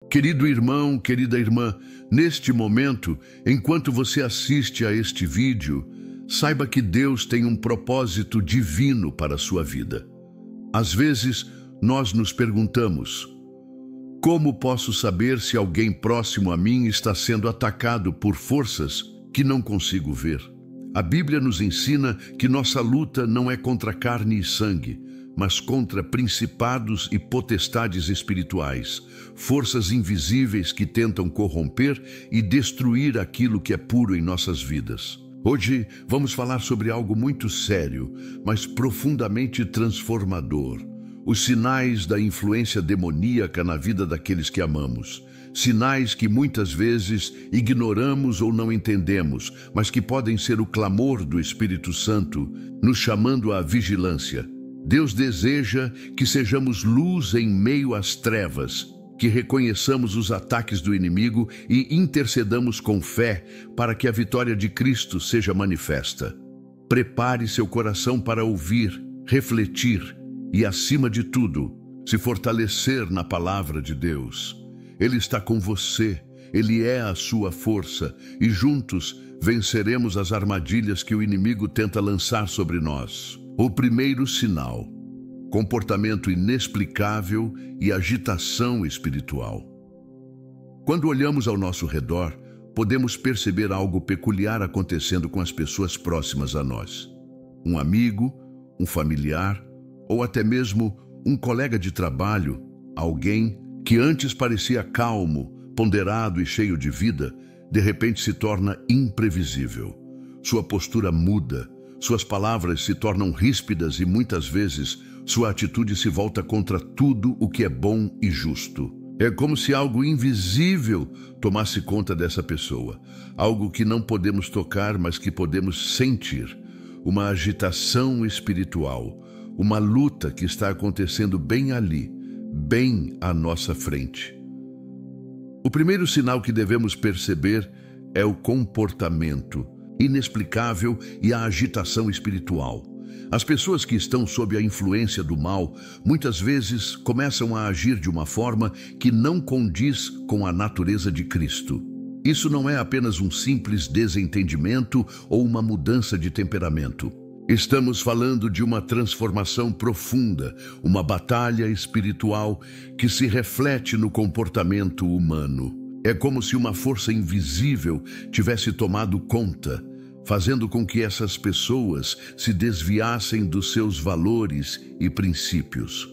Querido irmão, querida irmã, neste momento, enquanto você assiste a este vídeo, saiba que Deus tem um propósito divino para a sua vida. Às vezes, nós nos perguntamos: como posso saber se alguém próximo a mim está sendo atacado por forças que não consigo ver? A Bíblia nos ensina que nossa luta não é contra carne e sangue, mas contra principados e potestades espirituais, forças invisíveis que tentam corromper e destruir aquilo que é puro em nossas vidas. Hoje vamos falar sobre algo muito sério, mas profundamente transformador: os sinais da influência demoníaca na vida daqueles que amamos. Sinais que muitas vezes ignoramos ou não entendemos, mas que podem ser o clamor do Espírito Santo, nos chamando à vigilância. Deus deseja que sejamos luz em meio às trevas, que reconheçamos os ataques do inimigo e intercedamos com fé para que a vitória de Cristo seja manifesta. Prepare seu coração para ouvir, refletir e, acima de tudo, se fortalecer na palavra de Deus. Ele está com você, Ele é a sua força e juntos venceremos as armadilhas que o inimigo tenta lançar sobre nós. O primeiro sinal: comportamento inexplicável e agitação espiritual. Quando olhamos ao nosso redor, podemos perceber algo peculiar acontecendo com as pessoas próximas a nós. Um amigo, um familiar ou até mesmo um colega de trabalho, alguém que antes parecia calmo, ponderado e cheio de vida, de repente se torna imprevisível. Sua postura muda, suas palavras se tornam ríspidas e muitas vezes sua atitude se volta contra tudo o que é bom e justo. É como se algo invisível tomasse conta dessa pessoa, algo que não podemos tocar, mas que podemos sentir. Uma agitação espiritual, uma luta que está acontecendo bem ali, bem à nossa frente. O primeiro sinal que devemos perceber é o comportamento inexplicável e a agitação espiritual. As pessoas que estão sob a influência do mal muitas vezes começam a agir de uma forma que não condiz com a natureza de Cristo. Isso não é apenas um simples desentendimento ou uma mudança de temperamento. Estamos falando de uma transformação profunda, uma batalha espiritual que se reflete no comportamento humano. É como se uma força invisível tivesse tomado conta, fazendo com que essas pessoas se desviassem dos seus valores e princípios.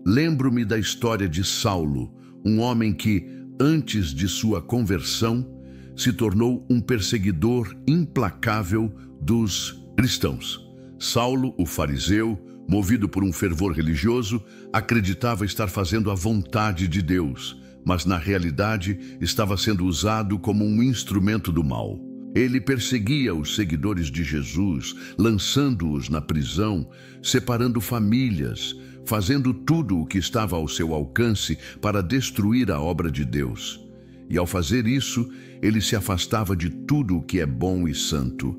Lembro-me da história de Saulo, um homem que, antes de sua conversão, se tornou um perseguidor implacável dos cristãos. Saulo, o fariseu, movido por um fervor religioso, acreditava estar fazendo a vontade de Deus, mas na realidade estava sendo usado como um instrumento do mal. Ele perseguia os seguidores de Jesus, lançando-os na prisão, separando famílias, fazendo tudo o que estava ao seu alcance para destruir a obra de Deus. E ao fazer isso, ele se afastava de tudo o que é bom e santo.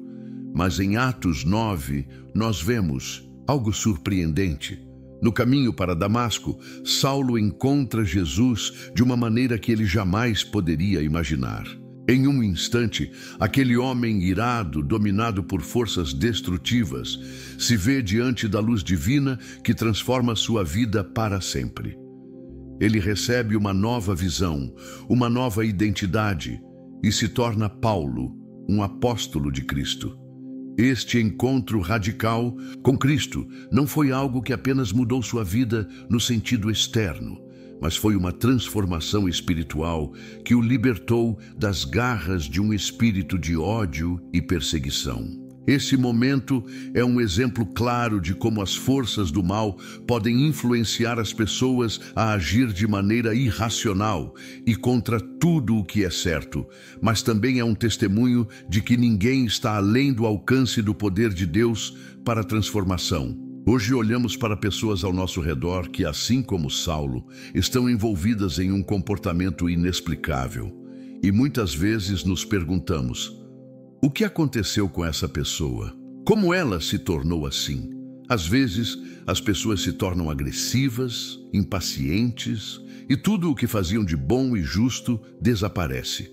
Mas em Atos 9, nós vemos algo surpreendente. No caminho para Damasco, Saulo encontra Jesus de uma maneira que ele jamais poderia imaginar. Em um instante, aquele homem irado, dominado por forças destrutivas, se vê diante da luz divina que transforma sua vida para sempre. Ele recebe uma nova visão, uma nova identidade e se torna Paulo, um apóstolo de Cristo. Este encontro radical com Cristo não foi algo que apenas mudou sua vida no sentido externo, mas foi uma transformação espiritual que o libertou das garras de um espírito de ódio e perseguição. Esse momento é um exemplo claro de como as forças do mal podem influenciar as pessoas a agir de maneira irracional e contra tudo o que é certo, mas também é um testemunho de que ninguém está além do alcance do poder de Deus para a transformação. Hoje olhamos para pessoas ao nosso redor que, assim como Saulo, estão envolvidas em um comportamento inexplicável. E muitas vezes nos perguntamos: o que aconteceu com essa pessoa? Como ela se tornou assim? Às vezes, as pessoas se tornam agressivas, impacientes, e tudo o que faziam de bom e justo desaparece.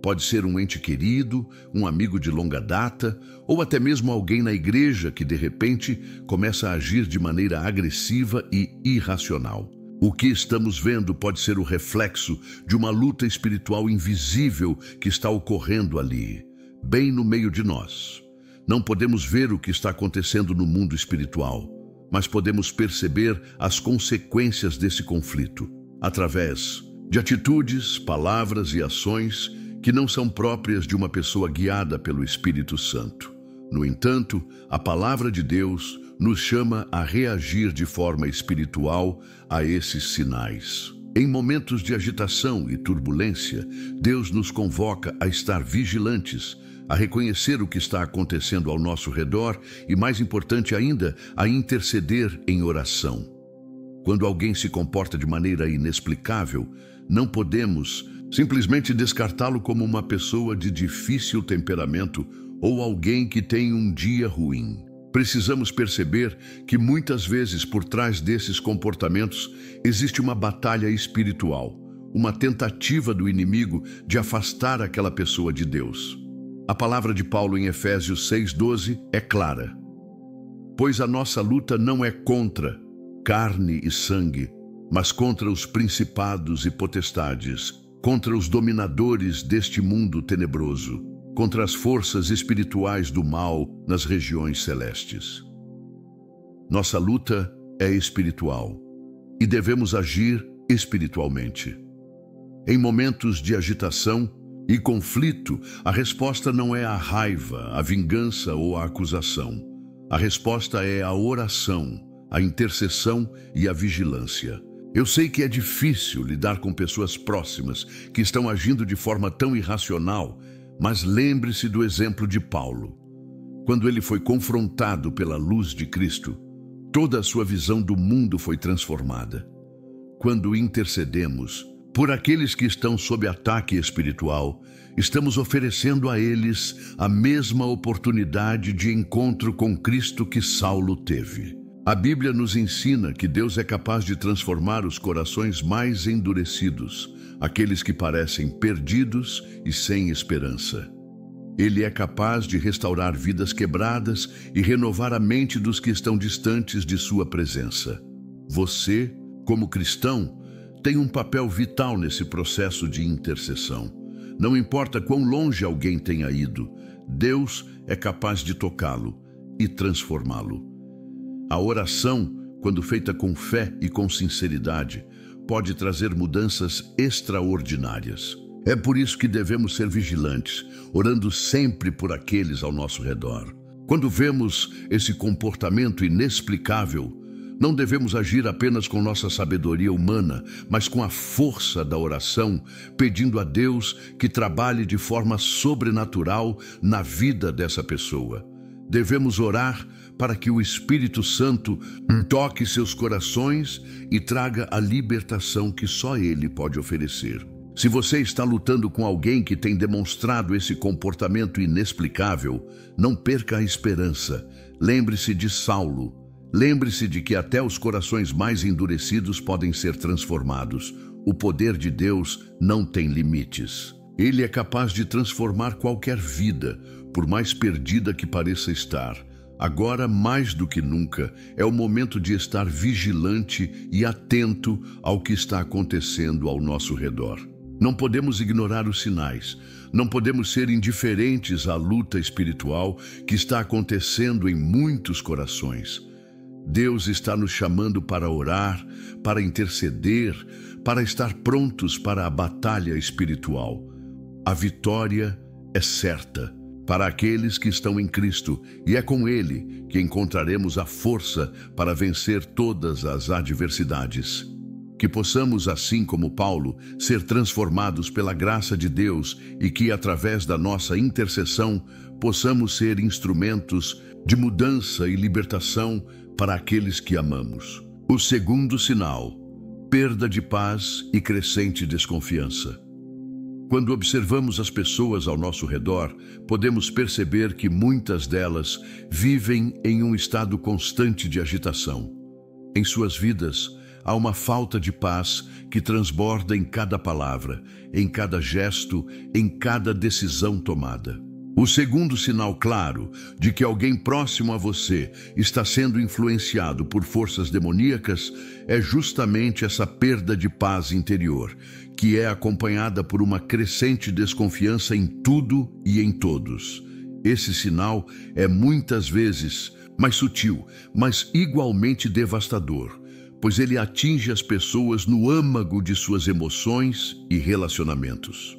Pode ser um ente querido, um amigo de longa data, ou até mesmo alguém na igreja que, de repente, começa a agir de maneira agressiva e irracional. O que estamos vendo pode ser o reflexo de uma luta espiritual invisível que está ocorrendo ali, bem no meio de nós. Não podemos ver o que está acontecendo no mundo espiritual, mas podemos perceber as consequências desse conflito, através de atitudes, palavras e ações que não são próprias de uma pessoa guiada pelo Espírito Santo. No entanto, a palavra de Deus nos chama a reagir de forma espiritual a esses sinais. Em momentos de agitação e turbulência, Deus nos convoca a estar vigilantes, a reconhecer o que está acontecendo ao nosso redor e, mais importante ainda, a interceder em oração. Quando alguém se comporta de maneira inexplicável, não podemos simplesmente descartá-lo como uma pessoa de difícil temperamento ou alguém que tem um dia ruim. Precisamos perceber que muitas vezes por trás desses comportamentos existe uma batalha espiritual, uma tentativa do inimigo de afastar aquela pessoa de Deus. A palavra de Paulo em Efésios 6:12 é clara. Pois a nossa luta não é contra carne e sangue, mas contra os principados e potestades, contra os dominadores deste mundo tenebroso, contra as forças espirituais do mal nas regiões celestes. Nossa luta é espiritual e devemos agir espiritualmente. Em momentos de agitação e conflito, a resposta não é a raiva, a vingança ou a acusação. A resposta é a oração, a intercessão e a vigilância. Eu sei que é difícil lidar com pessoas próximas que estão agindo de forma tão irracional, mas lembre-se do exemplo de Paulo. Quando ele foi confrontado pela luz de Cristo, toda a sua visão do mundo foi transformada. Quando intercedemos por aqueles que estão sob ataque espiritual, estamos oferecendo a eles a mesma oportunidade de encontro com Cristo que Saulo teve. A Bíblia nos ensina que Deus é capaz de transformar os corações mais endurecidos, aqueles que parecem perdidos e sem esperança. Ele é capaz de restaurar vidas quebradas e renovar a mente dos que estão distantes de sua presença. Você, como cristão, tem um papel vital nesse processo de intercessão. Não importa quão longe alguém tenha ido, Deus é capaz de tocá-lo e transformá-lo. A oração, quando feita com fé e com sinceridade, pode trazer mudanças extraordinárias. É por isso que devemos ser vigilantes, orando sempre por aqueles ao nosso redor. Quando vemos esse comportamento inexplicável, não devemos agir apenas com nossa sabedoria humana, mas com a força da oração, pedindo a Deus que trabalhe de forma sobrenatural na vida dessa pessoa. Devemos orar para que o Espírito Santo toque seus corações e traga a libertação que só Ele pode oferecer. Se você está lutando com alguém que tem demonstrado esse comportamento inexplicável, não perca a esperança. Lembre-se de Saulo. Lembre-se de que até os corações mais endurecidos podem ser transformados. O poder de Deus não tem limites. Ele é capaz de transformar qualquer vida, por mais perdida que pareça estar. Agora, mais do que nunca, é o momento de estar vigilante e atento ao que está acontecendo ao nosso redor. Não podemos ignorar os sinais. Não podemos ser indiferentes à luta espiritual que está acontecendo em muitos corações. Deus está nos chamando para orar, para interceder, para estar prontos para a batalha espiritual. A vitória é certa para aqueles que estão em Cristo, e é com Ele que encontraremos a força para vencer todas as adversidades. Que possamos, assim como Paulo, ser transformados pela graça de Deus e que, através da nossa intercessão, possamos ser instrumentos de mudança e libertação para aqueles que amamos. O segundo sinal: perda de paz e crescente desconfiança. Quando observamos as pessoas ao nosso redor, podemos perceber que muitas delas vivem em um estado constante de agitação. Em suas vidas, há uma falta de paz que transborda em cada palavra, em cada gesto, em cada decisão tomada. O segundo sinal claro de que alguém próximo a você está sendo influenciado por forças demoníacas é justamente essa perda de paz interior, que é acompanhada por uma crescente desconfiança em tudo e em todos. Esse sinal é muitas vezes mais sutil, mas igualmente devastador, pois ele atinge as pessoas no âmago de suas emoções e relacionamentos.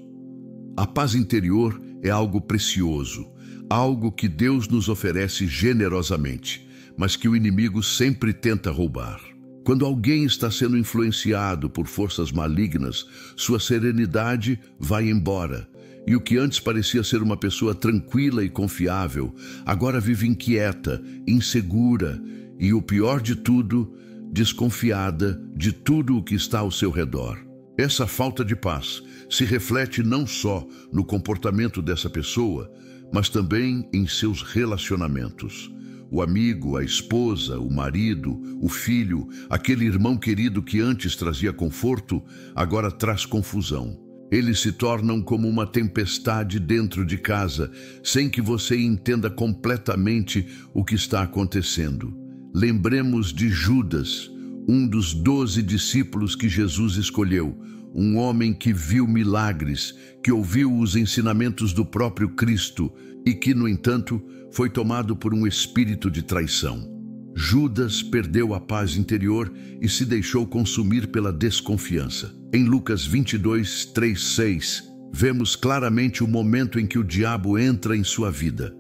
A paz interior é algo precioso, algo que Deus nos oferece generosamente, mas que o inimigo sempre tenta roubar. Quando alguém está sendo influenciado por forças malignas, sua serenidade vai embora, e o que antes parecia ser uma pessoa tranquila e confiável, agora vive inquieta, insegura e, o pior de tudo, desconfiada de tudo o que está ao seu redor. Essa falta de paz se reflete não só no comportamento dessa pessoa, mas também em seus relacionamentos. O amigo, a esposa, o marido, o filho, aquele irmão querido que antes trazia conforto, agora traz confusão. Eles se tornam como uma tempestade dentro de casa, sem que você entenda completamente o que está acontecendo. Lembremos de Judas, um dos 12 discípulos que Jesus escolheu, um homem que viu milagres, que ouviu os ensinamentos do próprio Cristo e que, no entanto, foi tomado por um espírito de traição. Judas perdeu a paz interior e se deixou consumir pela desconfiança. Em Lucas 22, 3, 6, vemos claramente o momento em que o diabo entra em sua vida.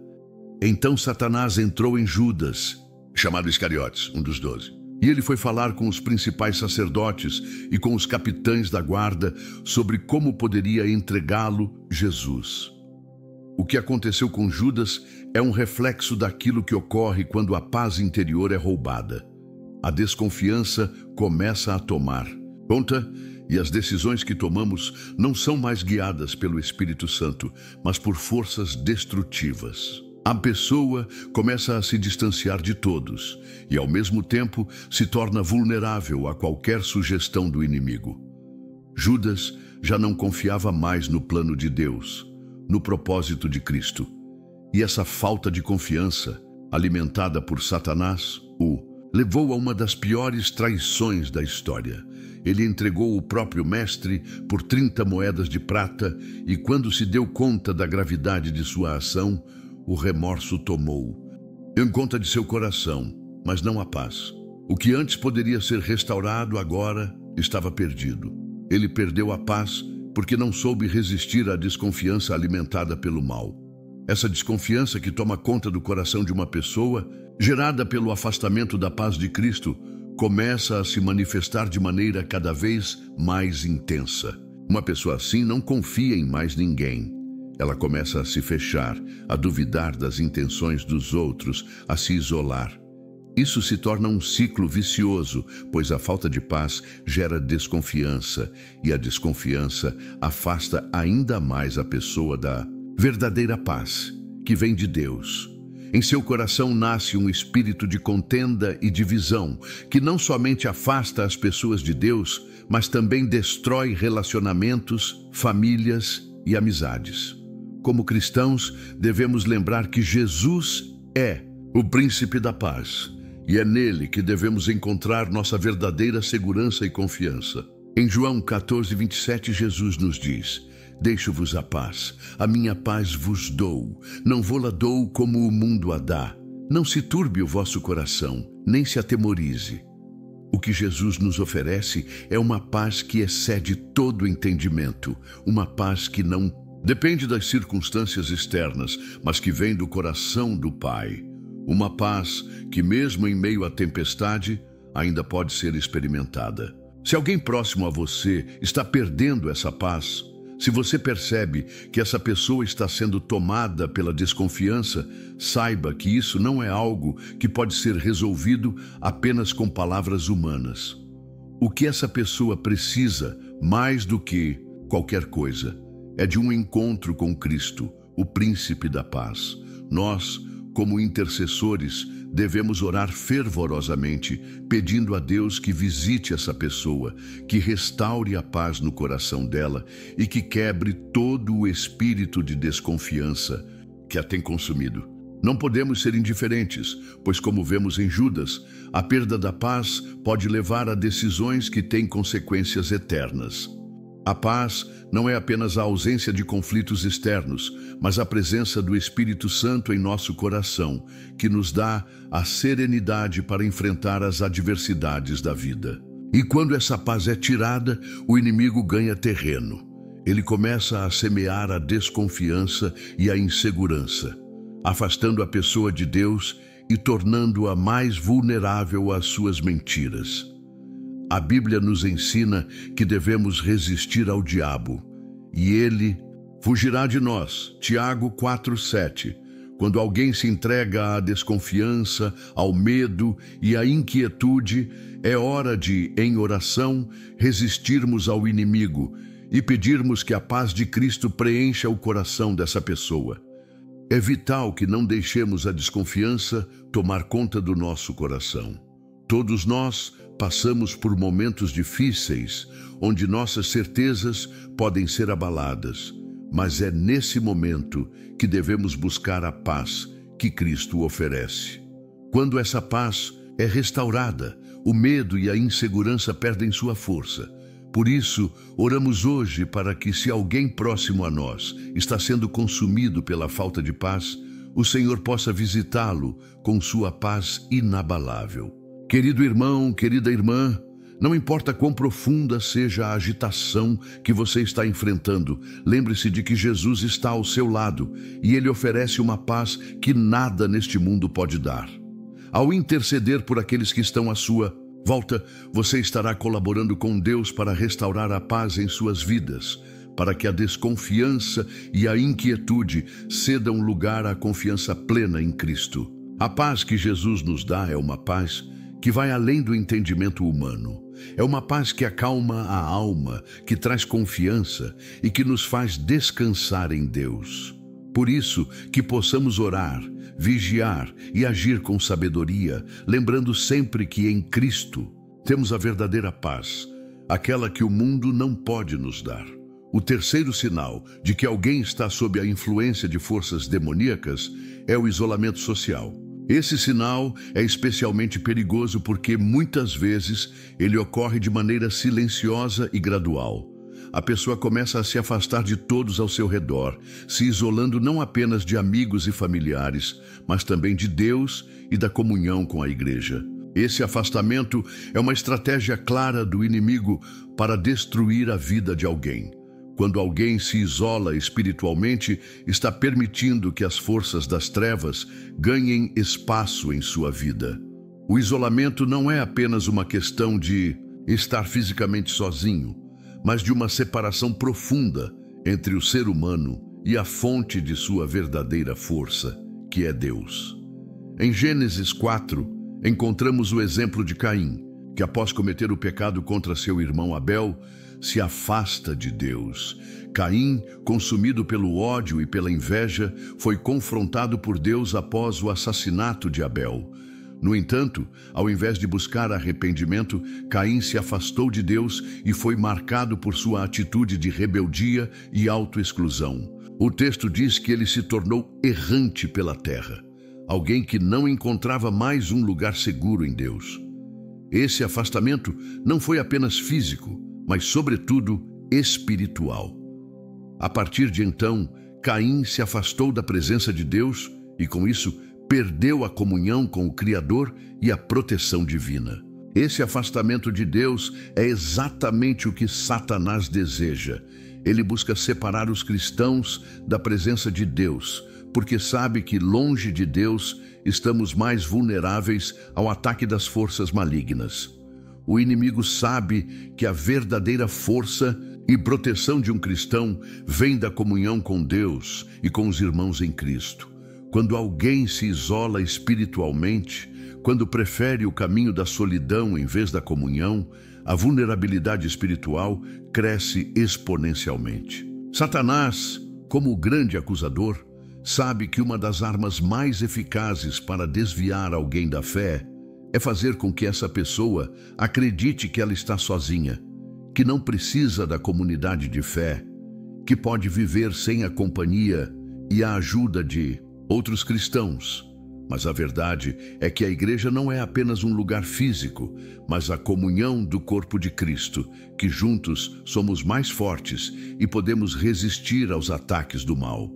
Então Satanás entrou em Judas, chamado Iscariotes, um dos 12. E ele foi falar com os principais sacerdotes e com os capitães da guarda sobre como poderia entregá-lo Jesus. O que aconteceu com Judas é um reflexo daquilo que ocorre quando a paz interior é roubada. A desconfiança começa a tomar conta e as decisões que tomamos não são mais guiadas pelo Espírito Santo, mas por forças destrutivas. A pessoa começa a se distanciar de todos e, ao mesmo tempo, se torna vulnerável a qualquer sugestão do inimigo. Judas já não confiava mais no plano de Deus, no propósito de Cristo. E essa falta de confiança, alimentada por Satanás, o levou a uma das piores traições da história. Ele entregou o próprio mestre por 30 moedas de prata e, quando se deu conta da gravidade de sua ação, o remorso tomou em conta de seu coração, mas não a paz. O que antes poderia ser restaurado agora estava perdido. Ele perdeu a paz porque não soube resistir à desconfiança alimentada pelo mal. Essa desconfiança que toma conta do coração de uma pessoa, gerada pelo afastamento da paz de Cristo, começa a se manifestar de maneira cada vez mais intensa. Uma pessoa assim não confia em mais ninguém. Ela começa a se fechar, a duvidar das intenções dos outros, a se isolar. Isso se torna um ciclo vicioso, pois a falta de paz gera desconfiança, e a desconfiança afasta ainda mais a pessoa da verdadeira paz, que vem de Deus. Em seu coração nasce um espírito de contenda e divisão, que não somente afasta as pessoas de Deus, mas também destrói relacionamentos, famílias e amizades. Como cristãos, devemos lembrar que Jesus é o príncipe da paz, e é nele que devemos encontrar nossa verdadeira segurança e confiança. Em João 14, 27, Jesus nos diz: Deixo-vos a paz, a minha paz vos dou, não vou-la dou como o mundo a dá. Não se turbe o vosso coração, nem se atemorize. O que Jesus nos oferece é uma paz que excede todo entendimento, uma paz que não depende das circunstâncias externas, mas que vem do coração do Pai. Uma paz que, mesmo em meio à tempestade, ainda pode ser experimentada. Se alguém próximo a você está perdendo essa paz, se você percebe que essa pessoa está sendo tomada pela desconfiança, saiba que isso não é algo que pode ser resolvido apenas com palavras humanas. O que essa pessoa precisa, mais do que qualquer coisa, é de um encontro com Cristo, o Príncipe da Paz. Nós, como intercessores, devemos orar fervorosamente, pedindo a Deus que visite essa pessoa, que restaure a paz no coração dela e que quebre todo o espírito de desconfiança que a tem consumido. Não podemos ser indiferentes, pois, como vemos em Judas, a perda da paz pode levar a decisões que têm consequências eternas. A paz não é apenas a ausência de conflitos externos, mas a presença do Espírito Santo em nosso coração, que nos dá a serenidade para enfrentar as adversidades da vida. E quando essa paz é tirada, o inimigo ganha terreno. Ele começa a semear a desconfiança e a insegurança, afastando a pessoa de Deus e tornando-a mais vulnerável às suas mentiras. A Bíblia nos ensina que devemos resistir ao diabo, e ele fugirá de nós. Tiago 4:7. Quando alguém se entrega à desconfiança, ao medo e à inquietude, é hora de, em oração, resistirmos ao inimigo e pedirmos que a paz de Cristo preencha o coração dessa pessoa. É vital que não deixemos a desconfiança tomar conta do nosso coração. Todos nós passamos por momentos difíceis, onde nossas certezas podem ser abaladas, mas é nesse momento que devemos buscar a paz que Cristo oferece. Quando essa paz é restaurada, o medo e a insegurança perdem sua força. Por isso, oramos hoje para que, se alguém próximo a nós está sendo consumido pela falta de paz, o Senhor possa visitá-lo com sua paz inabalável. Querido irmão, querida irmã, não importa quão profunda seja a agitação que você está enfrentando, lembre-se de que Jesus está ao seu lado e Ele oferece uma paz que nada neste mundo pode dar. Ao interceder por aqueles que estão à sua volta, você estará colaborando com Deus para restaurar a paz em suas vidas, para que a desconfiança e a inquietude cedam lugar à confiança plena em Cristo. A paz que Jesus nos dá é uma paz que vai além do entendimento humano. É uma paz que acalma a alma, que traz confiança e que nos faz descansar em Deus. Por isso, que possamos orar, vigiar e agir com sabedoria, lembrando sempre que em Cristo temos a verdadeira paz, aquela que o mundo não pode nos dar. O terceiro sinal de que alguém está sob a influência de forças demoníacas é o isolamento social. Esse sinal é especialmente perigoso porque, muitas vezes, ele ocorre de maneira silenciosa e gradual. A pessoa começa a se afastar de todos ao seu redor, se isolando não apenas de amigos e familiares, mas também de Deus e da comunhão com a igreja. Esse afastamento é uma estratégia clara do inimigo para destruir a vida de alguém. Quando alguém se isola espiritualmente, está permitindo que as forças das trevas ganhem espaço em sua vida. O isolamento não é apenas uma questão de estar fisicamente sozinho, mas de uma separação profunda entre o ser humano e a fonte de sua verdadeira força, que é Deus. Em Gênesis 4, encontramos o exemplo de Caim, que após cometer o pecado contra seu irmão Abel, se afasta de Deus. Caim, consumido pelo ódio e pela inveja, foi confrontado por Deus após o assassinato de Abel. No entanto, ao invés de buscar arrependimento, Caim se afastou de Deus e foi marcado por sua atitude de rebeldia e autoexclusão. O texto diz que ele se tornou errante pela terra, alguém que não encontrava mais um lugar seguro em Deus. Esse afastamento não foi apenas físico, mas, sobretudo, espiritual. A partir de então, Caim se afastou da presença de Deus e, com isso, perdeu a comunhão com o Criador e a proteção divina. Esse afastamento de Deus é exatamente o que Satanás deseja. Ele busca separar os cristãos da presença de Deus, porque sabe que, longe de Deus, estamos mais vulneráveis ao ataque das forças malignas. O inimigo sabe que a verdadeira força e proteção de um cristão vem da comunhão com Deus e com os irmãos em Cristo. Quando alguém se isola espiritualmente, quando prefere o caminho da solidão em vez da comunhão, a vulnerabilidade espiritual cresce exponencialmente. Satanás, como o grande acusador, sabe que uma das armas mais eficazes para desviar alguém da fé é fazer com que essa pessoa acredite que ela está sozinha, que não precisa da comunidade de fé, que pode viver sem a companhia e a ajuda de outros cristãos. Mas a verdade é que a igreja não é apenas um lugar físico, mas a comunhão do corpo de Cristo, que juntos somos mais fortes e podemos resistir aos ataques do mal.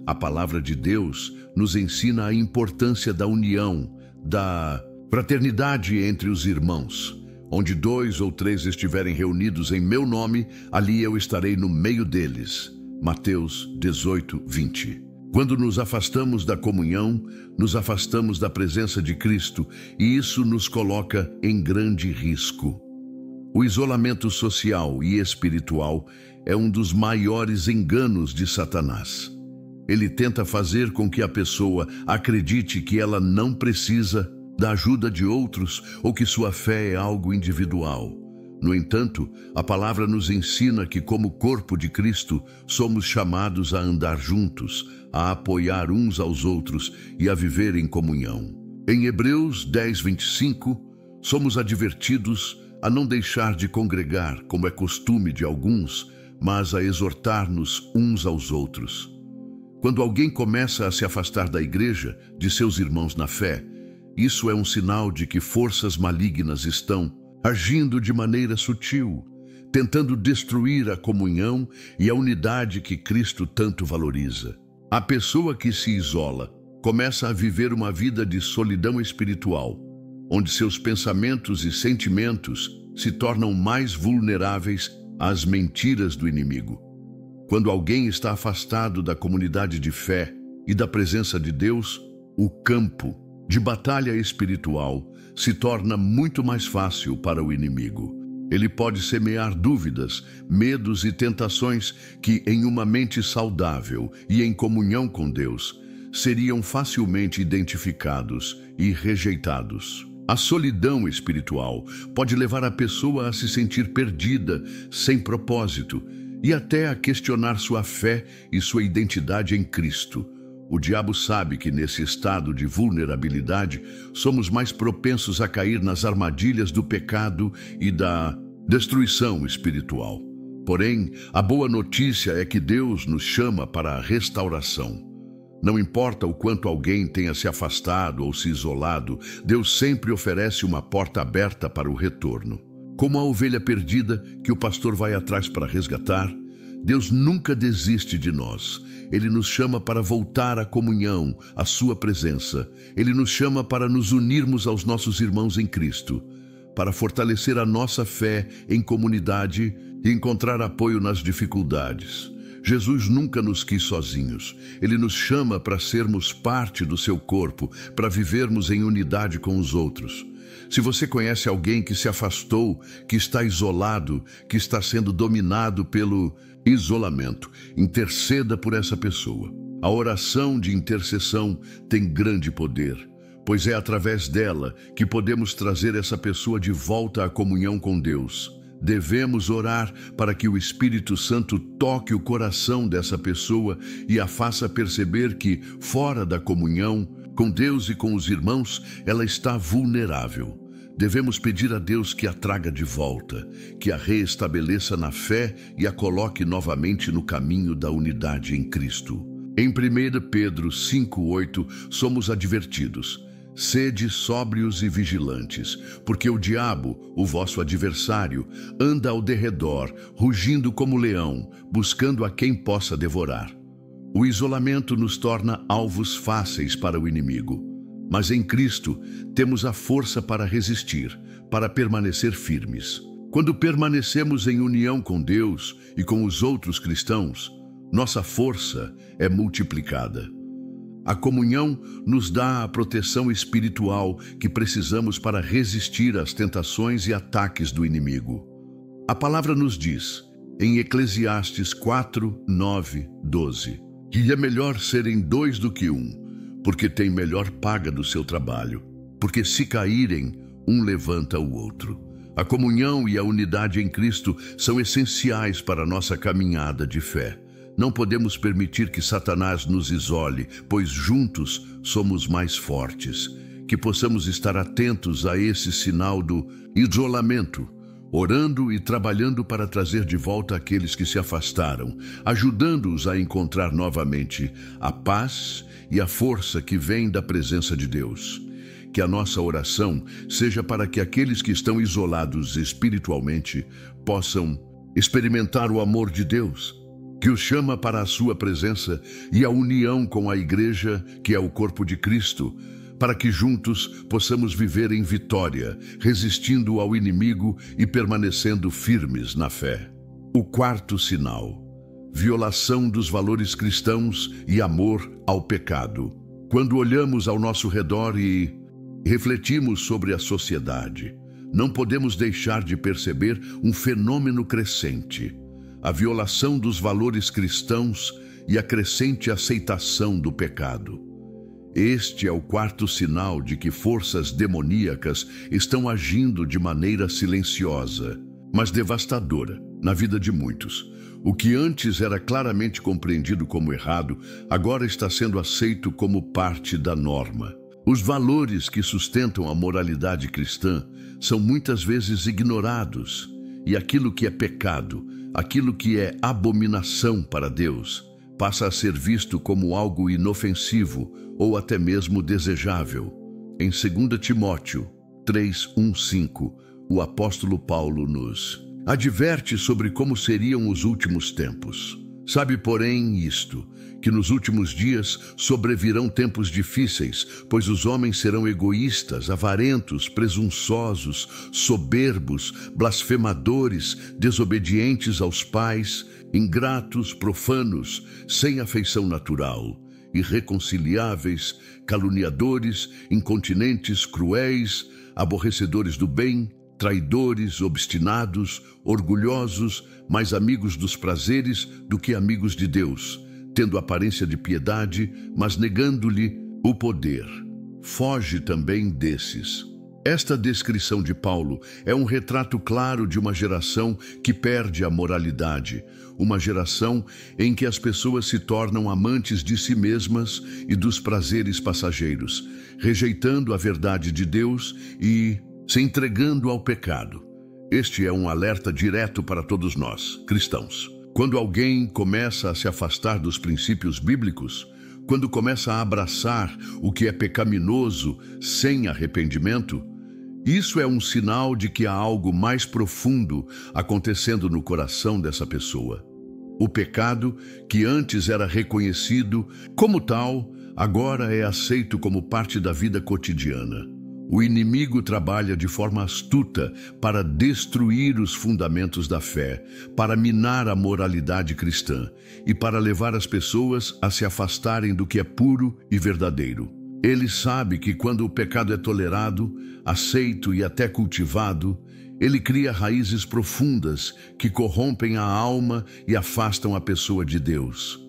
A palavra de Deus nos ensina a importância da união, da fraternidade entre os irmãos. Onde 2 ou 3 estiverem reunidos em meu nome, ali eu estarei no meio deles. Mateus 18, 20. Quando nos afastamos da comunhão, nos afastamos da presença de Cristo, e isso nos coloca em grande risco. O isolamento social e espiritual é um dos maiores enganos de Satanás. Ele tenta fazer com que a pessoa acredite que ela não precisa da ajuda de outros ou que sua fé é algo individual. No entanto, a palavra nos ensina que, como corpo de Cristo, somos chamados a andar juntos, a apoiar uns aos outros e a viver em comunhão. Em Hebreus 10, 25, somos advertidos a não deixar de congregar, como é costume de alguns, mas a exortar-nos uns aos outros. Quando alguém começa a se afastar da igreja, de seus irmãos na fé, isso é um sinal de que forças malignas estão agindo de maneira sutil, tentando destruir a comunhão e a unidade que Cristo tanto valoriza. A pessoa que se isola começa a viver uma vida de solidão espiritual, onde seus pensamentos e sentimentos se tornam mais vulneráveis às mentiras do inimigo. Quando alguém está afastado da comunidade de fé e da presença de Deus, o campo de batalha espiritual se torna muito mais fácil para o inimigo. Ele pode semear dúvidas, medos e tentações que, em uma mente saudável e em comunhão com Deus, seriam facilmente identificados e rejeitados. A solidão espiritual pode levar a pessoa a se sentir perdida, sem propósito, e até a questionar sua fé e sua identidade em Cristo. O diabo sabe que nesse estado de vulnerabilidade somos mais propensos a cair nas armadilhas do pecado e da destruição espiritual. Porém, a boa notícia é que Deus nos chama para a restauração. Não importa o quanto alguém tenha se afastado ou se isolado, Deus sempre oferece uma porta aberta para o retorno. Como a ovelha perdida que o pastor vai atrás para resgatar, Deus nunca desiste de nós. Ele nos chama para voltar à comunhão, à sua presença. Ele nos chama para nos unirmos aos nossos irmãos em Cristo, para fortalecer a nossa fé em comunidade e encontrar apoio nas dificuldades. Jesus nunca nos quis sozinhos. Ele nos chama para sermos parte do seu corpo, para vivermos em unidade com os outros. Se você conhece alguém que se afastou, que está isolado, que está sendo dominado pelo isolamento, interceda por essa pessoa. A oração de intercessão tem grande poder, pois é através dela que podemos trazer essa pessoa de volta à comunhão com Deus. Devemos orar para que o Espírito Santo toque o coração dessa pessoa e a faça perceber que, fora da comunhão com Deus e com os irmãos, ela está vulnerável. Devemos pedir a Deus que a traga de volta, que a reestabeleça na fé e a coloque novamente no caminho da unidade em Cristo. Em 1 Pedro 5,8, somos advertidos: sede sóbrios e vigilantes, porque o diabo, o vosso adversário, anda ao derredor, rugindo como leão, buscando a quem possa devorar. O isolamento nos torna alvos fáceis para o inimigo. Mas em Cristo temos a força para resistir, para permanecer firmes. Quando permanecemos em união com Deus e com os outros cristãos, nossa força é multiplicada. A comunhão nos dá a proteção espiritual que precisamos para resistir às tentações e ataques do inimigo. A palavra nos diz, em Eclesiastes 4, 9, 12, que é melhor serem 2 do que 1, porque tem melhor paga do seu trabalho, porque se caírem, um levanta o outro. A comunhão e a unidade em Cristo são essenciais para a nossa caminhada de fé. Não podemos permitir que Satanás nos isole, pois juntos somos mais fortes. Que possamos estar atentos a esse sinal do isolamento, orando e trabalhando para trazer de volta aqueles que se afastaram, ajudando-os a encontrar novamente a paz e a força que vem da presença de Deus. Que a nossa oração seja para que aqueles que estão isolados espiritualmente possam experimentar o amor de Deus, que os chama para a sua presença e a união com a igreja, que é o corpo de Cristo, para que juntos possamos viver em vitória, resistindo ao inimigo e permanecendo firmes na fé. O quarto sinal: violação dos valores cristãos e amor ao pecado. Quando olhamos ao nosso redor e refletimos sobre a sociedade, não podemos deixar de perceber um fenômeno crescente: a violação dos valores cristãos e a crescente aceitação do pecado. Este é o quarto sinal de que forças demoníacas estão agindo de maneira silenciosa, mas devastadora, na vida de muitos. O que antes era claramente compreendido como errado, agora está sendo aceito como parte da norma. Os valores que sustentam a moralidade cristã são muitas vezes ignorados, e aquilo que é pecado, aquilo que é abominação para Deus, passa a ser visto como algo inofensivo ou até mesmo desejável. Em 2 Timóteo 3:1-5, o apóstolo Paulo nos adverte sobre como seriam os últimos tempos. Sabe, porém, isto, que nos últimos dias sobrevirão tempos difíceis, pois os homens serão egoístas, avarentos, presunçosos, soberbos, blasfemadores, desobedientes aos pais, ingratos, profanos, sem afeição natural, irreconciliáveis, caluniadores, incontinentes, cruéis, aborrecedores do bem, traidores, obstinados, orgulhosos, mais amigos dos prazeres do que amigos de Deus, tendo aparência de piedade, mas negando-lhe o poder. Foge também desses. Esta descrição de Paulo é um retrato claro de uma geração que perde a moralidade, uma geração em que as pessoas se tornam amantes de si mesmas e dos prazeres passageiros, rejeitando a verdade de Deus e se entregando ao pecado. Este é um alerta direto para todos nós, cristãos. Quando alguém começa a se afastar dos princípios bíblicos, quando começa a abraçar o que é pecaminoso sem arrependimento, isso é um sinal de que há algo mais profundo acontecendo no coração dessa pessoa. O pecado, que antes era reconhecido como tal, agora é aceito como parte da vida cotidiana. O inimigo trabalha de forma astuta para destruir os fundamentos da fé, para minar a moralidade cristã e para levar as pessoas a se afastarem do que é puro e verdadeiro. Ele sabe que quando o pecado é tolerado, aceito e até cultivado, ele cria raízes profundas que corrompem a alma e afastam a pessoa de Deus.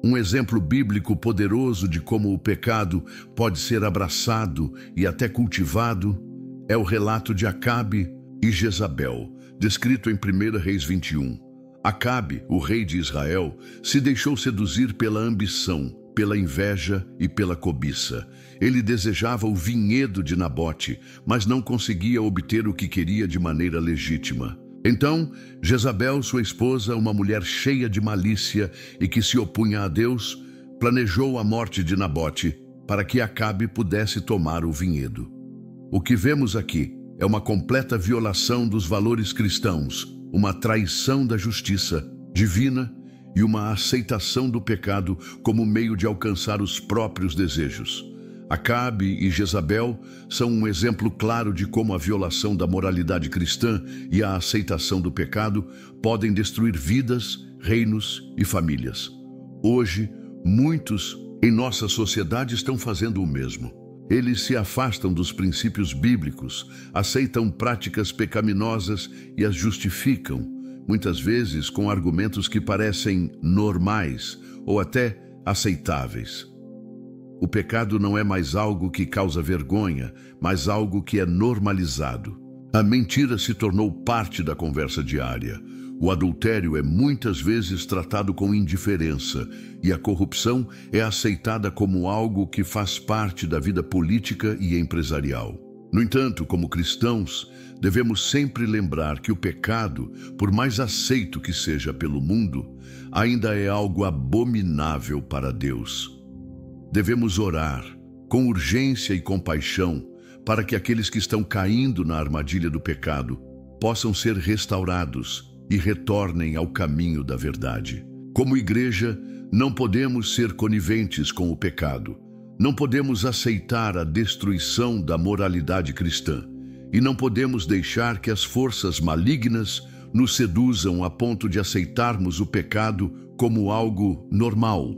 Um exemplo bíblico poderoso de como o pecado pode ser abraçado e até cultivado é o relato de Acabe e Jezabel, descrito em 1 Reis 21. Acabe, o rei de Israel, se deixou seduzir pela ambição, pela inveja e pela cobiça. Ele desejava o vinhedo de Nabote, mas não conseguia obter o que queria de maneira legítima. Então, Jezabel, sua esposa, uma mulher cheia de malícia e que se opunha a Deus, planejou a morte de Nabote para que Acabe pudesse tomar o vinhedo. O que vemos aqui é uma completa violação dos valores cristãos, uma traição da justiça divina e uma aceitação do pecado como meio de alcançar os próprios desejos. Acabe e Jezabel são um exemplo claro de como a violação da moralidade cristã e a aceitação do pecado podem destruir vidas, reinos e famílias. Hoje, muitos em nossa sociedade estão fazendo o mesmo. Eles se afastam dos princípios bíblicos, aceitam práticas pecaminosas e as justificam, muitas vezes com argumentos que parecem normais ou até aceitáveis. O pecado não é mais algo que causa vergonha, mas algo que é normalizado. A mentira se tornou parte da conversa diária. O adultério é muitas vezes tratado com indiferença e a corrupção é aceitada como algo que faz parte da vida política e empresarial. No entanto, como cristãos, devemos sempre lembrar que o pecado, por mais aceito que seja pelo mundo, ainda é algo abominável para Deus. Devemos orar com urgência e compaixão para que aqueles que estão caindo na armadilha do pecado possam ser restaurados e retornem ao caminho da verdade. Como igreja, não podemos ser coniventes com o pecado. Não podemos aceitar a destruição da moralidade cristã. E não podemos deixar que as forças malignas nos seduzam a ponto de aceitarmos o pecado como algo normal.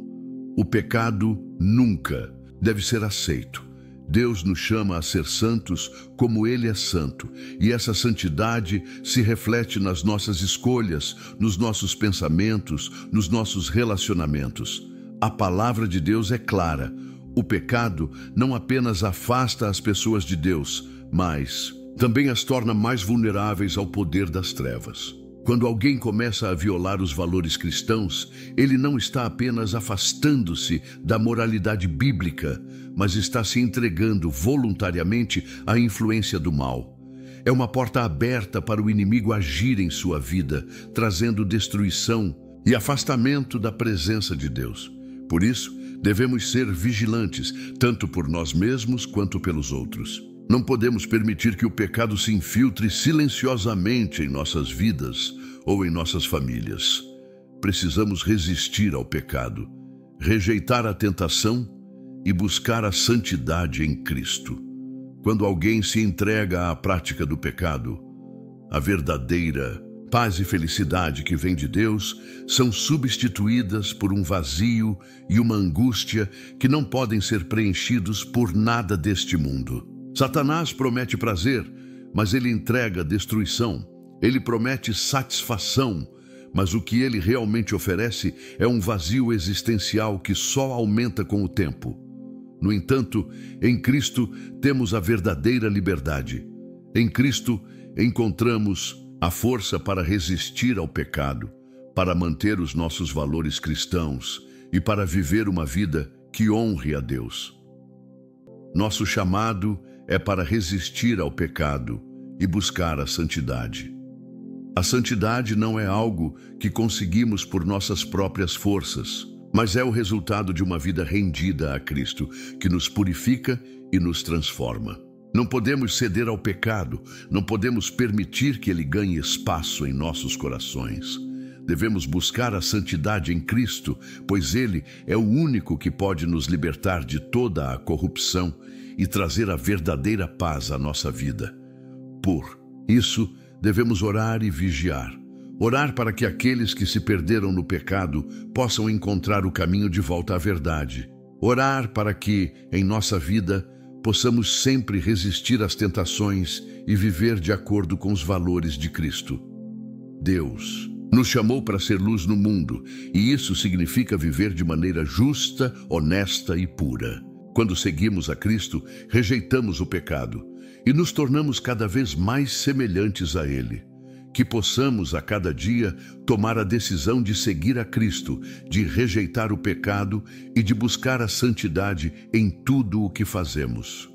O pecado nunca deve ser aceito. Deus nos chama a ser santos como Ele é santo, e essa santidade se reflete nas nossas escolhas, nos nossos pensamentos, nos nossos relacionamentos. A palavra de Deus é clara. O pecado não apenas afasta as pessoas de Deus, mas também as torna mais vulneráveis ao poder das trevas. Quando alguém começa a violar os valores cristãos, ele não está apenas afastando-se da moralidade bíblica, mas está se entregando voluntariamente à influência do mal. É uma porta aberta para o inimigo agir em sua vida, trazendo destruição e afastamento da presença de Deus. Por isso, devemos ser vigilantes, tanto por nós mesmos quanto pelos outros. Não podemos permitir que o pecado se infiltre silenciosamente em nossas vidas ou em nossas famílias. Precisamos resistir ao pecado, rejeitar a tentação e buscar a santidade em Cristo. Quando alguém se entrega à prática do pecado, a verdadeira paz e felicidade que vem de Deus são substituídas por um vazio e uma angústia que não podem ser preenchidos por nada deste mundo. Satanás promete prazer, mas ele entrega destruição. Ele promete satisfação, mas o que ele realmente oferece é um vazio existencial que só aumenta com o tempo. No entanto, em Cristo temos a verdadeira liberdade. Em Cristo encontramos a força para resistir ao pecado, para manter os nossos valores cristãos e para viver uma vida que honre a Deus. Nosso chamado é para resistir ao pecado e buscar a santidade. A santidade não é algo que conseguimos por nossas próprias forças, mas é o resultado de uma vida rendida a Cristo, que nos purifica e nos transforma. Não podemos ceder ao pecado, não podemos permitir que ele ganhe espaço em nossos corações. Devemos buscar a santidade em Cristo, pois Ele é o único que pode nos libertar de toda a corrupção e trazer a verdadeira paz à nossa vida. Por isso, devemos orar e vigiar. Orar para que aqueles que se perderam no pecado possam encontrar o caminho de volta à verdade. Orar para que, em nossa vida, possamos sempre resistir às tentações e viver de acordo com os valores de Cristo. Deus nos chamou para ser luz no mundo, e isso significa viver de maneira justa, honesta e pura. Quando seguimos a Cristo, rejeitamos o pecado e nos tornamos cada vez mais semelhantes a Ele. Que possamos a cada dia tomar a decisão de seguir a Cristo, de rejeitar o pecado e de buscar a santidade em tudo o que fazemos.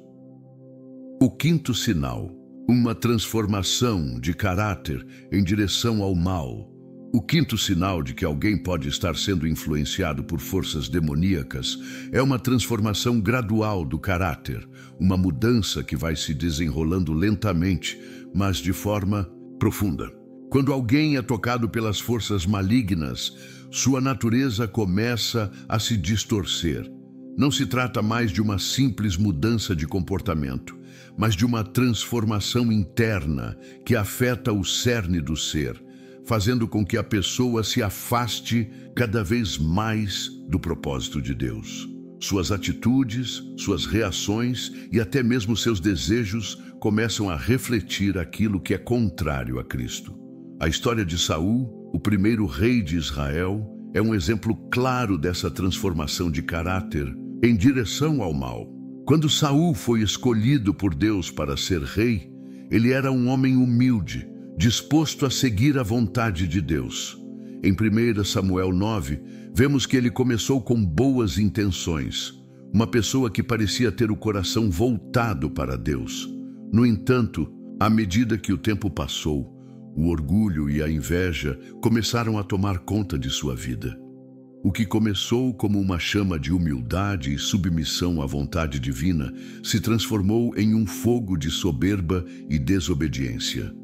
O quinto sinal, uma transformação de caráter em direção ao mal. O quinto sinal de que alguém pode estar sendo influenciado por forças demoníacas é uma transformação gradual do caráter, uma mudança que vai se desenrolando lentamente, mas de forma profunda. Quando alguém é tocado pelas forças malignas, sua natureza começa a se distorcer. Não se trata mais de uma simples mudança de comportamento, mas de uma transformação interna que afeta o cerne do ser, fazendo com que a pessoa se afaste cada vez mais do propósito de Deus. Suas atitudes, suas reações e até mesmo seus desejos começam a refletir aquilo que é contrário a Cristo. A história de Saul, o primeiro rei de Israel, é um exemplo claro dessa transformação de caráter em direção ao mal. Quando Saul foi escolhido por Deus para ser rei, ele era um homem humilde, disposto a seguir a vontade de Deus. Em 1 Samuel 9, vemos que ele começou com boas intenções, uma pessoa que parecia ter o coração voltado para Deus. No entanto, à medida que o tempo passou, o orgulho e a inveja começaram a tomar conta de sua vida. O que começou como uma chama de humildade e submissão à vontade divina se transformou em um fogo de soberba e desobediência.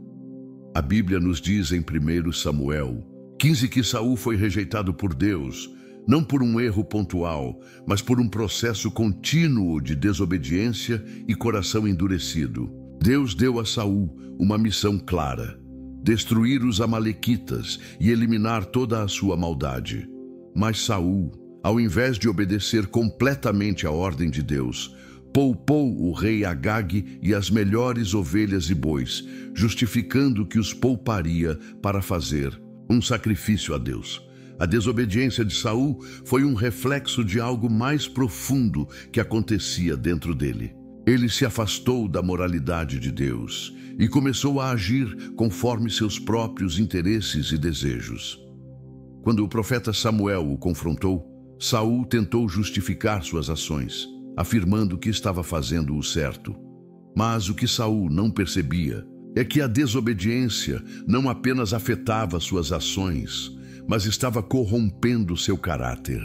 A Bíblia nos diz em 1 Samuel 15 que Saul foi rejeitado por Deus, não por um erro pontual, mas por um processo contínuo de desobediência e coração endurecido. Deus deu a Saul uma missão clara: destruir os amalequitas e eliminar toda a sua maldade. Mas Saul, ao invés de obedecer completamente à ordem de Deus, poupou o rei Agag e as melhores ovelhas e bois, justificando que os pouparia para fazer um sacrifício a Deus. A desobediência de Saul foi um reflexo de algo mais profundo que acontecia dentro dele. Ele se afastou da moralidade de Deus e começou a agir conforme seus próprios interesses e desejos. Quando o profeta Samuel o confrontou, Saul tentou justificar suas ações, afirmando que estava fazendo o certo. Mas o que Saul não percebia é que a desobediência não apenas afetava suas ações, mas estava corrompendo seu caráter.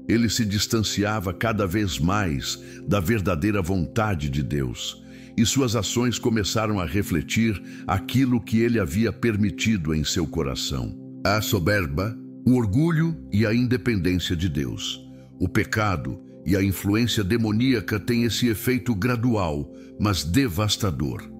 Ele se distanciava cada vez mais da verdadeira vontade de Deus, e suas ações começaram a refletir aquilo que ele havia permitido em seu coração: a soberba, o orgulho e a independência de Deus. O pecado e a influência demoníaca têm esse efeito gradual, mas devastador.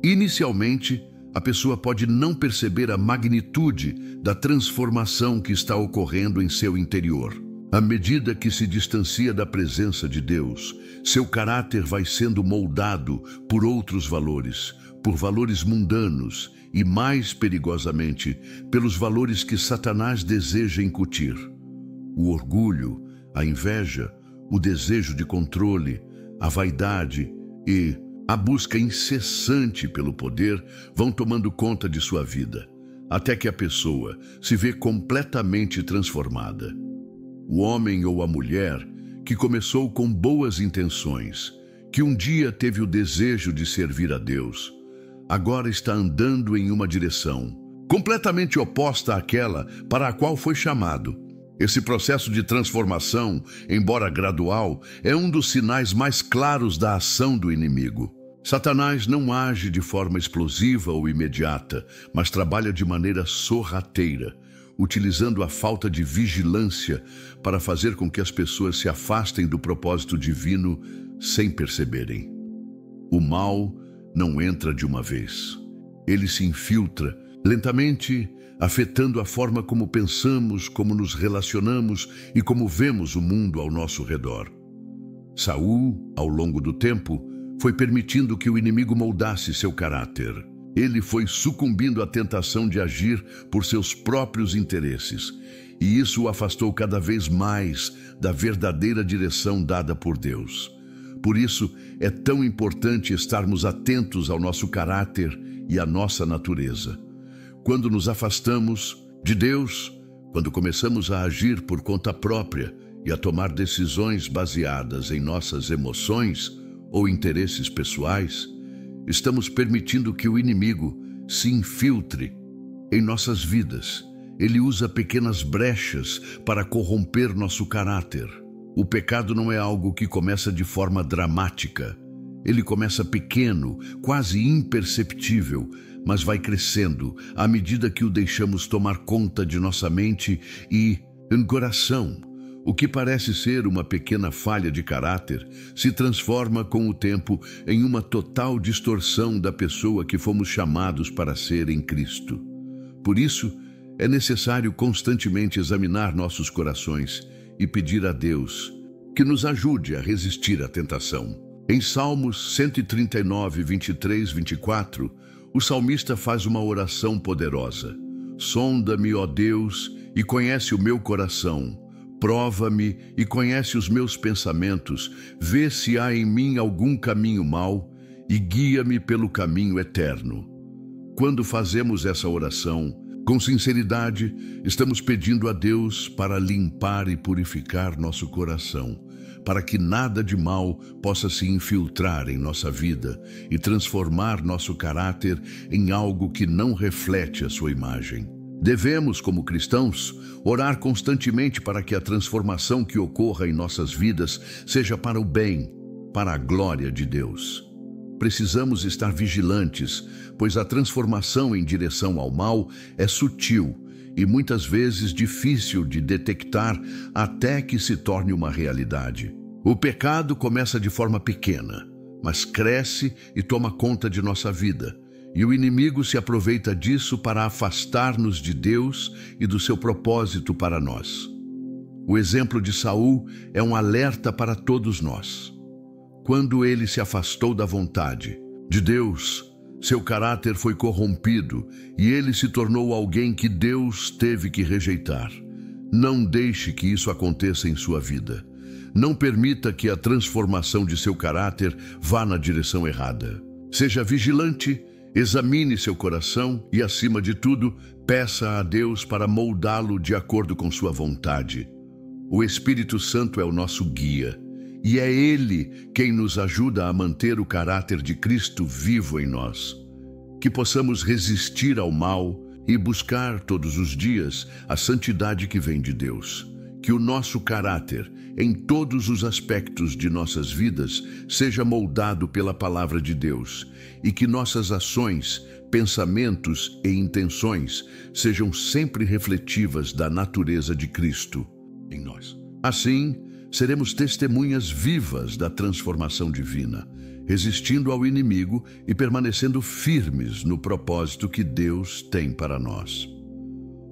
Inicialmente, a pessoa pode não perceber a magnitude da transformação que está ocorrendo em seu interior. À medida que se distancia da presença de Deus, seu caráter vai sendo moldado por outros valores, por valores mundanos e, mais perigosamente, pelos valores que Satanás deseja incutir. O orgulho, a inveja, o desejo de controle, a vaidade e a busca incessante pelo poder vão tomando conta de sua vida, até que a pessoa se vê completamente transformada. O homem ou a mulher que começou com boas intenções, que um dia teve o desejo de servir a Deus, agora está andando em uma direção completamente oposta àquela para a qual foi chamado. Esse processo de transformação, embora gradual, é um dos sinais mais claros da ação do inimigo. Satanás não age de forma explosiva ou imediata, mas trabalha de maneira sorrateira, utilizando a falta de vigilância para fazer com que as pessoas se afastem do propósito divino sem perceberem. O mal não entra de uma vez. Ele se infiltra lentamente, afetando a forma como pensamos, como nos relacionamos e como vemos o mundo ao nosso redor. Saul, ao longo do tempo, foi permitindo que o inimigo moldasse seu caráter. Ele foi sucumbindo à tentação de agir por seus próprios interesses, e isso o afastou cada vez mais da verdadeira direção dada por Deus. Por isso, é tão importante estarmos atentos ao nosso caráter e à nossa natureza. Quando nos afastamos de Deus, quando começamos a agir por conta própria e a tomar decisões baseadas em nossas emoções ou interesses pessoais, estamos permitindo que o inimigo se infiltre em nossas vidas. Ele usa pequenas brechas para corromper nosso caráter. O pecado não é algo que começa de forma dramática. Ele começa pequeno, quase imperceptível, mas vai crescendo à medida que o deixamos tomar conta de nossa mente e coração. O que parece ser uma pequena falha de caráter se transforma com o tempo em uma total distorção da pessoa que fomos chamados para ser em Cristo. Por isso, é necessário constantemente examinar nossos corações e pedir a Deus que nos ajude a resistir à tentação. Em Salmos 139, 23, 24, o salmista faz uma oração poderosa. Sonda-me, ó Deus, e conhece o meu coração. Prova-me e conhece os meus pensamentos. Vê se há em mim algum caminho mau e guia-me pelo caminho eterno. Quando fazemos essa oração, com sinceridade, estamos pedindo a Deus para limpar e purificar nosso coração, para que nada de mal possa se infiltrar em nossa vida e transformar nosso caráter em algo que não reflete a sua imagem. Devemos, como cristãos, orar constantemente para que a transformação que ocorra em nossas vidas seja para o bem, para a glória de Deus. Precisamos estar vigilantes, pois a transformação em direção ao mal é sutil e muitas vezes difícil de detectar até que se torne uma realidade. O pecado começa de forma pequena, mas cresce e toma conta de nossa vida. E o inimigo se aproveita disso para afastar-nos de Deus e do seu propósito para nós. O exemplo de Saul é um alerta para todos nós. Quando ele se afastou da vontade de Deus, seu caráter foi corrompido e ele se tornou alguém que Deus teve que rejeitar. Não deixe que isso aconteça em sua vida. Não permita que a transformação de seu caráter vá na direção errada. Seja vigilante, examine seu coração e, acima de tudo, peça a Deus para moldá-lo de acordo com sua vontade. O Espírito Santo é o nosso guia. E é Ele quem nos ajuda a manter o caráter de Cristo vivo em nós. Que possamos resistir ao mal e buscar todos os dias a santidade que vem de Deus. Que o nosso caráter, em todos os aspectos de nossas vidas, seja moldado pela palavra de Deus e que nossas ações, pensamentos e intenções sejam sempre refletivas da natureza de Cristo em nós. Assim, seremos testemunhas vivas da transformação divina, resistindo ao inimigo e permanecendo firmes no propósito que Deus tem para nós.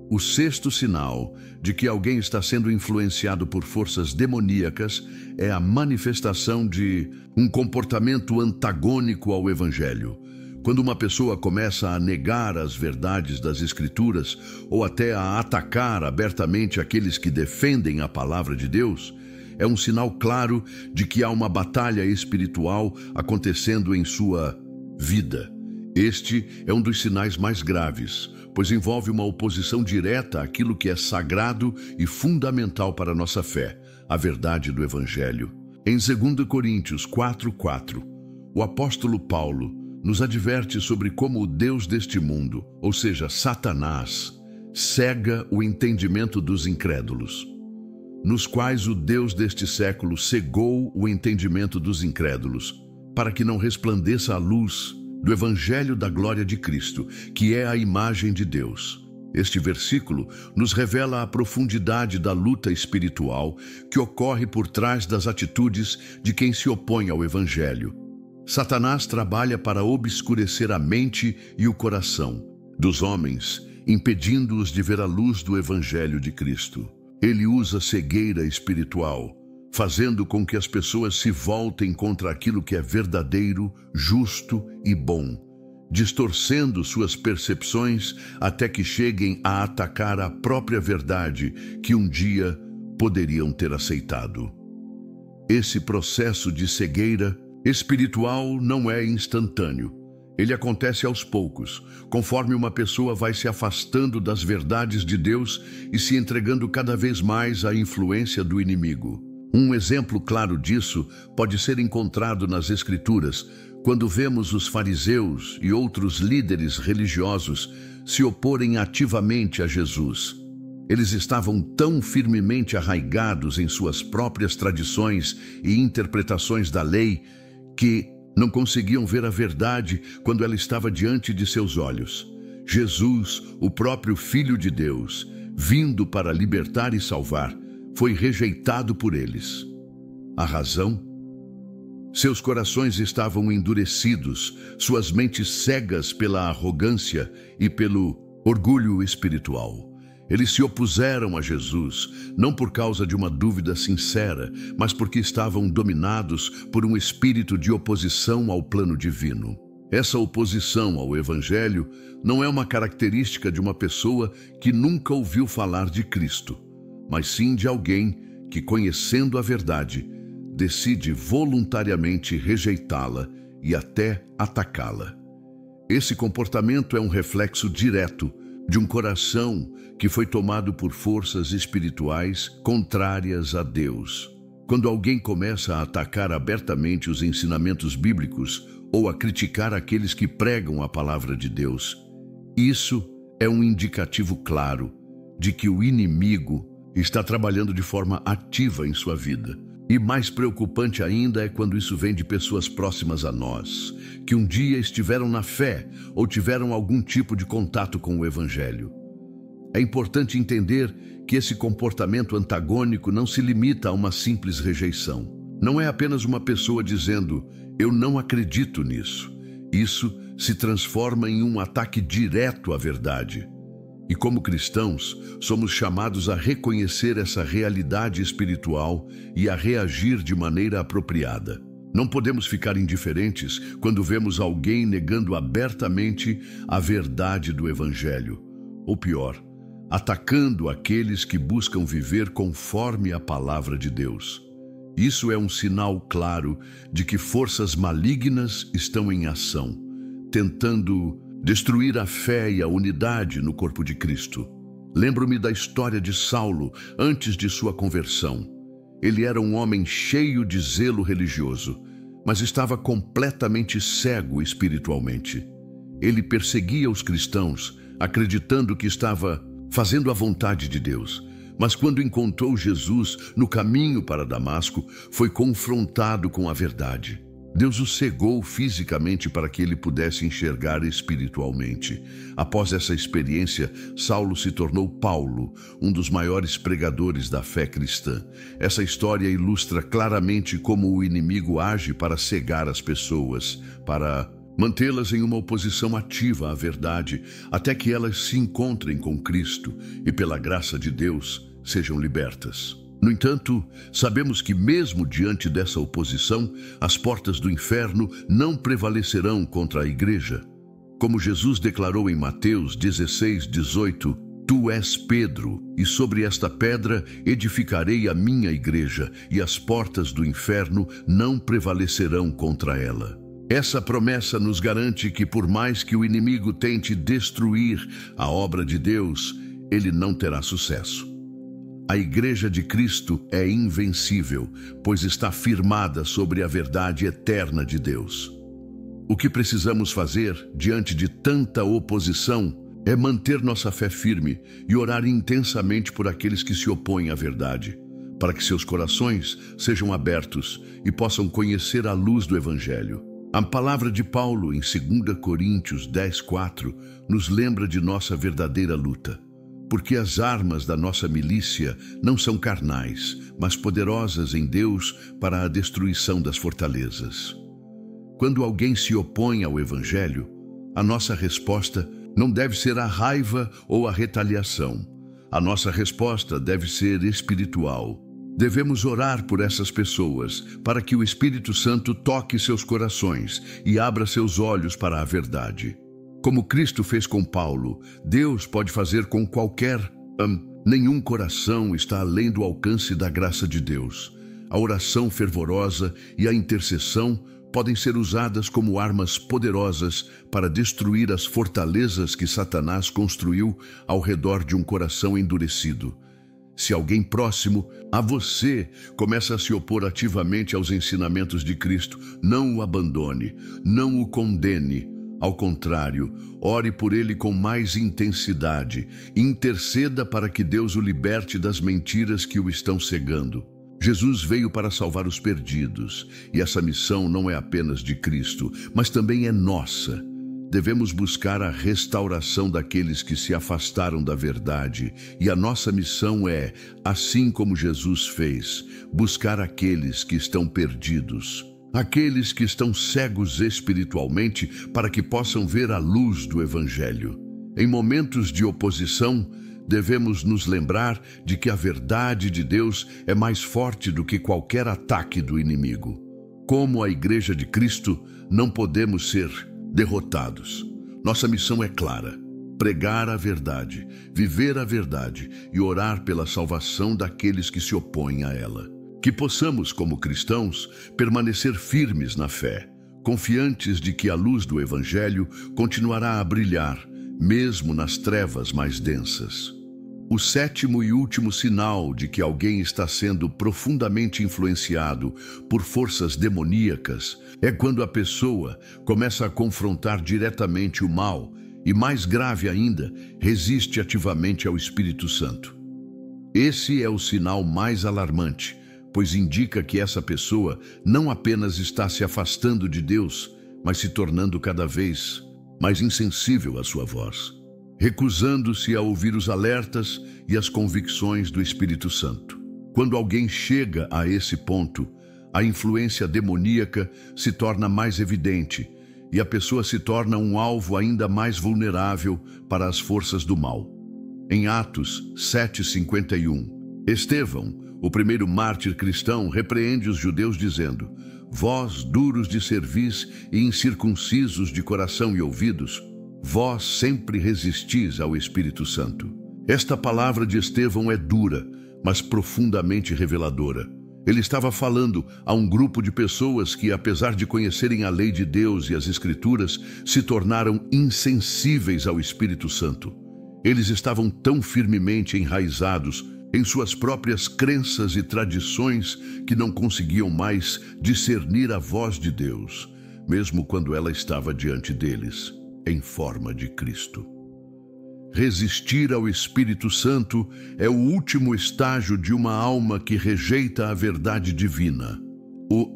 O sexto sinal de que alguém está sendo influenciado por forças demoníacas é a manifestação de um comportamento antagônico ao Evangelho. Quando uma pessoa começa a negar as verdades das Escrituras ou até a atacar abertamente aqueles que defendem a palavra de Deus, é um sinal claro de que há uma batalha espiritual acontecendo em sua vida. Este é um dos sinais mais graves, pois envolve uma oposição direta àquilo que é sagrado e fundamental para a nossa fé, a verdade do Evangelho. Em 2 Coríntios 4:4, o apóstolo Paulo nos adverte sobre como o Deus deste mundo, ou seja, Satanás, cega o entendimento dos incrédulos, nos quais o Deus deste século cegou o entendimento dos incrédulos, para que não resplandeça a luz do Evangelho da glória de Cristo, que é a imagem de Deus. Este versículo nos revela a profundidade da luta espiritual que ocorre por trás das atitudes de quem se opõe ao Evangelho. Satanás trabalha para obscurecer a mente e o coração dos homens, impedindo-os de ver a luz do Evangelho de Cristo. Ele usa cegueira espiritual, fazendo com que as pessoas se voltem contra aquilo que é verdadeiro, justo e bom, distorcendo suas percepções até que cheguem a atacar a própria verdade que um dia poderiam ter aceitado. Esse processo de cegueira espiritual não é instantâneo. Ele acontece aos poucos, conforme uma pessoa vai se afastando das verdades de Deus e se entregando cada vez mais à influência do inimigo. Um exemplo claro disso pode ser encontrado nas Escrituras, quando vemos os fariseus e outros líderes religiosos se oporem ativamente a Jesus. Eles estavam tão firmemente arraigados em suas próprias tradições e interpretações da lei que não conseguiam ver a verdade quando ela estava diante de seus olhos. Jesus, o próprio Filho de Deus, vindo para libertar e salvar, foi rejeitado por eles. A razão? Seus corações estavam endurecidos, suas mentes cegas pela arrogância e pelo orgulho espiritual. Eles se opuseram a Jesus, não por causa de uma dúvida sincera, mas porque estavam dominados por um espírito de oposição ao plano divino. Essa oposição ao Evangelho não é uma característica de uma pessoa que nunca ouviu falar de Cristo, mas sim de alguém que, conhecendo a verdade, decide voluntariamente rejeitá-la e até atacá-la. Esse comportamento é um reflexo direto de um coração que foi tomado por forças espirituais contrárias a Deus. Quando alguém começa a atacar abertamente os ensinamentos bíblicos ou a criticar aqueles que pregam a palavra de Deus, isso é um indicativo claro de que o inimigo está trabalhando de forma ativa em sua vida. E mais preocupante ainda é quando isso vem de pessoas próximas a nós, que um dia estiveram na fé ou tiveram algum tipo de contato com o Evangelho. É importante entender que esse comportamento antagônico não se limita a uma simples rejeição. Não é apenas uma pessoa dizendo, eu não acredito nisso. Isso se transforma em um ataque direto à verdade. E como cristãos, somos chamados a reconhecer essa realidade espiritual e a reagir de maneira apropriada. Não podemos ficar indiferentes quando vemos alguém negando abertamente a verdade do Evangelho. Ou pior, atacando aqueles que buscam viver conforme a palavra de Deus. Isso é um sinal claro de que forças malignas estão em ação, tentando destruir a fé e a unidade no corpo de Cristo. Lembro-me da história de Saulo antes de sua conversão. Ele era um homem cheio de zelo religioso, mas estava completamente cego espiritualmente. Ele perseguia os cristãos, acreditando que estava fazendo a vontade de Deus. Mas quando encontrou Jesus no caminho para Damasco, foi confrontado com a verdade. Deus o cegou fisicamente para que ele pudesse enxergar espiritualmente. Após essa experiência, Saulo se tornou Paulo, um dos maiores pregadores da fé cristã. Essa história ilustra claramente como o inimigo age para cegar as pessoas, para mantê-las em uma oposição ativa à verdade, até que elas se encontrem com Cristo e, pela graça de Deus, sejam libertas. No entanto, sabemos que mesmo diante dessa oposição, as portas do inferno não prevalecerão contra a igreja. Como Jesus declarou em Mateus 16:18, Tu és Pedro, e sobre esta pedra edificarei a minha igreja, e as portas do inferno não prevalecerão contra ela. Essa promessa nos garante que, por mais que o inimigo tente destruir a obra de Deus, ele não terá sucesso. A Igreja de Cristo é invencível, pois está firmada sobre a verdade eterna de Deus. O que precisamos fazer diante de tanta oposição é manter nossa fé firme e orar intensamente por aqueles que se opõem à verdade, para que seus corações sejam abertos e possam conhecer a luz do Evangelho. A palavra de Paulo em 2 Coríntios 10:4 nos lembra de nossa verdadeira luta. Porque as armas da nossa milícia não são carnais, mas poderosas em Deus para a destruição das fortalezas. Quando alguém se opõe ao Evangelho, a nossa resposta não deve ser a raiva ou a retaliação. A nossa resposta deve ser espiritual. Devemos orar por essas pessoas para que o Espírito Santo toque seus corações e abra seus olhos para a verdade. Como Cristo fez com Paulo, Deus pode fazer com qualquer. Nenhum coração está além do alcance da graça de Deus. A oração fervorosa e a intercessão podem ser usadas como armas poderosas para destruir as fortalezas que Satanás construiu ao redor de um coração endurecido. Se alguém próximo a você começa a se opor ativamente aos ensinamentos de Cristo, não o abandone, não o condene. Ao contrário, ore por ele com mais intensidade e interceda para que Deus o liberte das mentiras que o estão cegando. Jesus veio para salvar os perdidos, e essa missão não é apenas de Cristo, mas também é nossa. Devemos buscar a restauração daqueles que se afastaram da verdade, e a nossa missão é, assim como Jesus fez, buscar aqueles que estão perdidos. Aqueles que estão cegos espiritualmente para que possam ver a luz do Evangelho. Em momentos de oposição, devemos nos lembrar de que a verdade de Deus é mais forte do que qualquer ataque do inimigo. Como a Igreja de Cristo, não podemos ser derrotados. Nossa missão é clara: pregar a verdade, viver a verdade e orar pela salvação daqueles que se opõem a ela. Que possamos, como cristãos, permanecer firmes na fé, confiantes de que a luz do Evangelho continuará a brilhar, mesmo nas trevas mais densas. O sétimo e último sinal de que alguém está sendo profundamente influenciado por forças demoníacas é quando a pessoa começa a confrontar diretamente o mal e, mais grave ainda, resiste ativamente ao Espírito Santo. Esse é o sinal mais alarmante, pois indica que essa pessoa não apenas está se afastando de Deus, mas se tornando cada vez mais insensível à sua voz, recusando-se a ouvir os alertas e as convicções do Espírito Santo. Quando alguém chega a esse ponto, a influência demoníaca se torna mais evidente e a pessoa se torna um alvo ainda mais vulnerável para as forças do mal. Em Atos 7:51, Estevão, o primeiro mártir cristão, repreende os judeus dizendo: "Vós, duros de cerviz e incircuncisos de coração e ouvidos, vós sempre resistis ao Espírito Santo." Esta palavra de Estevão é dura, mas profundamente reveladora. Ele estava falando a um grupo de pessoas que, apesar de conhecerem a lei de Deus e as Escrituras, se tornaram insensíveis ao Espírito Santo. Eles estavam tão firmemente enraizados em suas próprias crenças e tradições que não conseguiam mais discernir a voz de Deus, mesmo quando ela estava diante deles, em forma de Cristo. Resistir ao Espírito Santo é o último estágio de uma alma que rejeita a verdade divina. O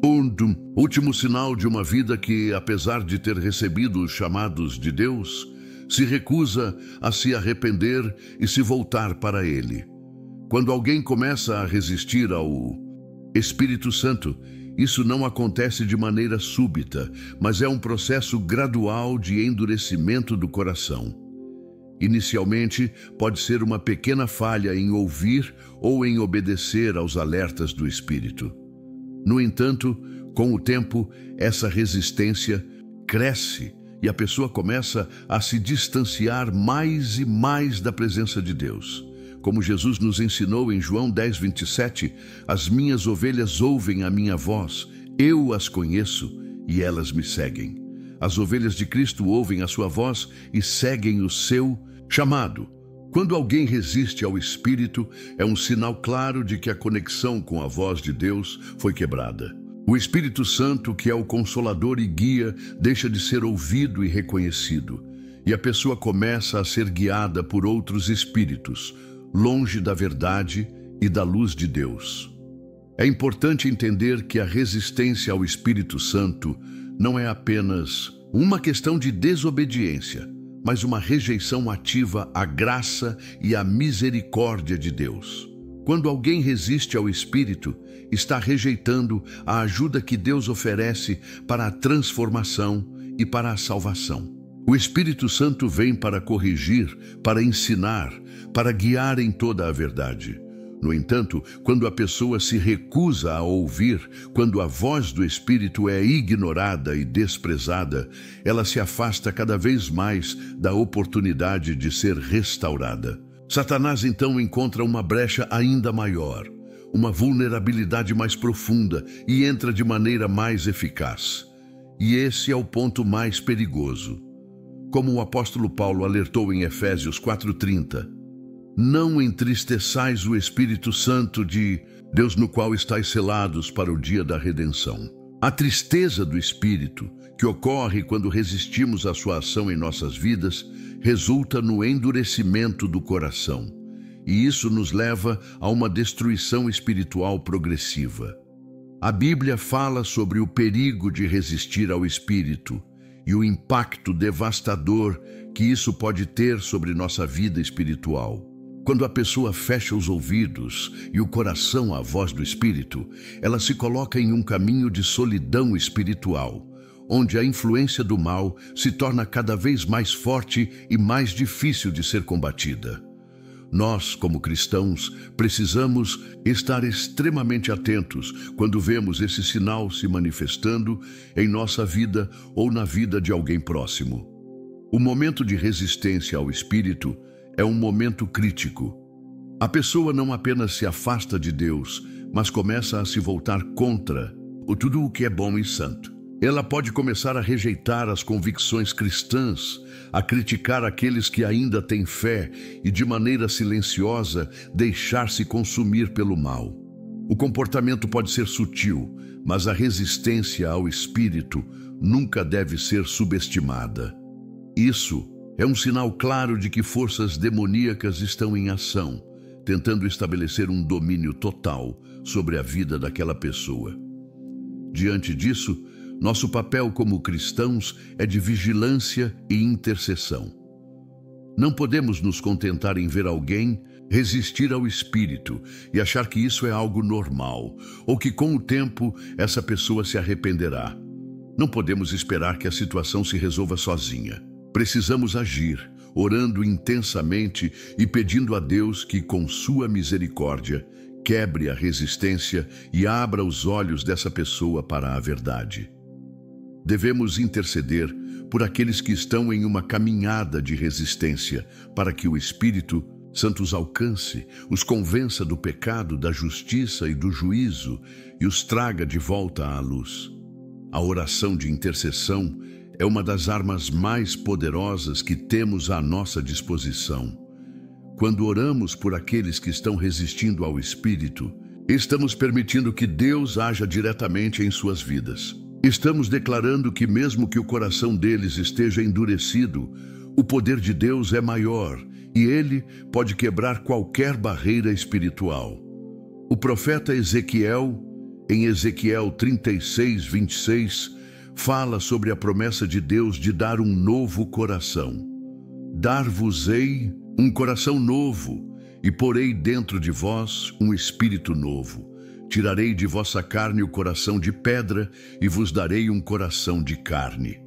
último sinal de uma vida que, apesar de ter recebido os chamados de Deus, se recusa a se arrepender e se voltar para Ele. Quando alguém começa a resistir ao Espírito Santo, isso não acontece de maneira súbita, mas é um processo gradual de endurecimento do coração. Inicialmente, pode ser uma pequena falha em ouvir ou em obedecer aos alertas do Espírito. No entanto, com o tempo, essa resistência cresce e a pessoa começa a se distanciar mais e mais da presença de Deus. Como Jesus nos ensinou em João 10:27, "As minhas ovelhas ouvem a minha voz, eu as conheço e elas me seguem." As ovelhas de Cristo ouvem a sua voz e seguem o seu chamado. Quando alguém resiste ao Espírito, é um sinal claro de que a conexão com a voz de Deus foi quebrada. O Espírito Santo, que é o Consolador e guia, deixa de ser ouvido e reconhecido, e a pessoa começa a ser guiada por outros espíritos, longe da verdade e da luz de Deus. É importante entender que a resistência ao Espírito Santo não é apenas uma questão de desobediência, mas uma rejeição ativa à graça e à misericórdia de Deus. Quando alguém resiste ao Espírito, está rejeitando a ajuda que Deus oferece para a transformação e para a salvação. O Espírito Santo vem para corrigir, para ensinar, para guiar em toda a verdade. No entanto, quando a pessoa se recusa a ouvir, quando a voz do Espírito é ignorada e desprezada, ela se afasta cada vez mais da oportunidade de ser restaurada. Satanás então encontra uma brecha ainda maior, uma vulnerabilidade mais profunda e entra de maneira mais eficaz. E esse é o ponto mais perigoso. Como o apóstolo Paulo alertou em Efésios 4:30, "Não entristeçais o Espírito Santo de Deus, no qual estáis selados para o dia da redenção." A tristeza do Espírito, que ocorre quando resistimos à sua ação em nossas vidas, resulta no endurecimento do coração. E isso nos leva a uma destruição espiritual progressiva. A Bíblia fala sobre o perigo de resistir ao Espírito e o impacto devastador que isso pode ter sobre nossa vida espiritual. Quando a pessoa fecha os ouvidos e o coração à voz do Espírito, ela se coloca em um caminho de solidão espiritual, onde a influência do mal se torna cada vez mais forte e mais difícil de ser combatida. Nós, como cristãos, precisamos estar extremamente atentos quando vemos esse sinal se manifestando em nossa vida ou na vida de alguém próximo. O momento de resistência ao Espírito é um momento crítico. A pessoa não apenas se afasta de Deus, mas começa a se voltar contra tudo o que é bom e santo. Ela pode começar a rejeitar as convicções cristãs, a criticar aqueles que ainda têm fé e, de maneira silenciosa, deixar-se consumir pelo mal. O comportamento pode ser sutil, mas a resistência ao espírito nunca deve ser subestimada. Isso é um sinal claro de que forças demoníacas estão em ação, tentando estabelecer um domínio total sobre a vida daquela pessoa. Diante disso, nosso papel como cristãos é de vigilância e intercessão. Não podemos nos contentar em ver alguém resistir ao espírito e achar que isso é algo normal, ou que com o tempo essa pessoa se arrependerá. Não podemos esperar que a situação se resolva sozinha. Precisamos agir, orando intensamente e pedindo a Deus que, com sua misericórdia, quebre a resistência e abra os olhos dessa pessoa para a verdade. Devemos interceder por aqueles que estão em uma caminhada de resistência, para que o Espírito Santo os alcance, os convença do pecado, da justiça e do juízo e os traga de volta à luz. A oração de intercessão é uma das armas mais poderosas que temos à nossa disposição. Quando oramos por aqueles que estão resistindo ao Espírito, estamos permitindo que Deus haja diretamente em suas vidas. Estamos declarando que mesmo que o coração deles esteja endurecido, o poder de Deus é maior e Ele pode quebrar qualquer barreira espiritual. O profeta Ezequiel, em Ezequiel 36:26, fala sobre a promessa de Deus de dar um novo coração. Dar-vos-ei um coração novo, e porei dentro de vós um espírito novo. Tirarei de vossa carne o coração de pedra e vos darei um coração de carne.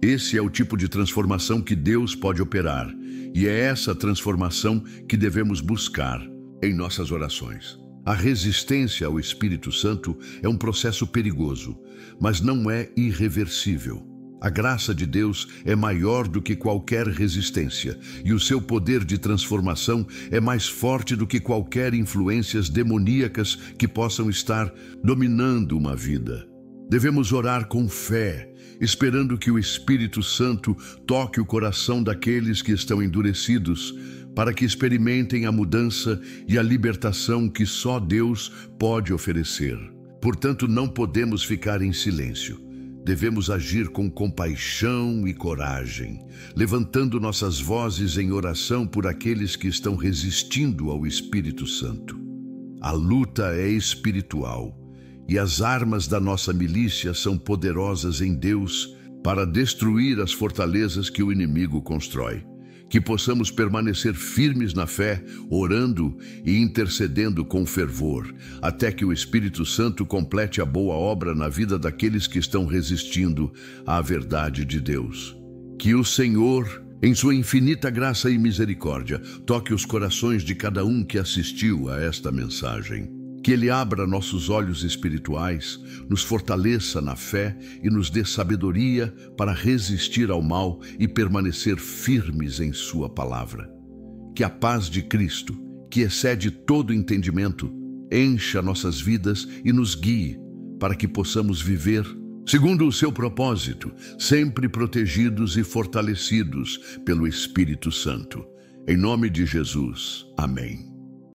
Esse é o tipo de transformação que Deus pode operar, e é essa transformação que devemos buscar em nossas orações. A resistência ao Espírito Santo é um processo perigoso, mas não é irreversível. A graça de Deus é maior do que qualquer resistência, e o seu poder de transformação é mais forte do que qualquer influências demoníacas que possam estar dominando uma vida. Devemos orar com fé, esperando que o Espírito Santo toque o coração daqueles que estão endurecidos, para que experimentem a mudança e a libertação que só Deus pode oferecer. Portanto, não podemos ficar em silêncio. Devemos agir com compaixão e coragem, levantando nossas vozes em oração por aqueles que estão resistindo ao Espírito Santo. A luta é espiritual e as armas da nossa milícia são poderosas em Deus para destruir as fortalezas que o inimigo constrói. Que possamos permanecer firmes na fé, orando e intercedendo com fervor, até que o Espírito Santo complete a boa obra na vida daqueles que estão resistindo à verdade de Deus. Que o Senhor, em sua infinita graça e misericórdia, toque os corações de cada um que assistiu a esta mensagem. Que Ele abra nossos olhos espirituais, nos fortaleça na fé e nos dê sabedoria para resistir ao mal e permanecer firmes em sua palavra. Que a paz de Cristo, que excede todo entendimento, encha nossas vidas e nos guie para que possamos viver segundo o seu propósito, sempre protegidos e fortalecidos pelo Espírito Santo. Em nome de Jesus. Amém.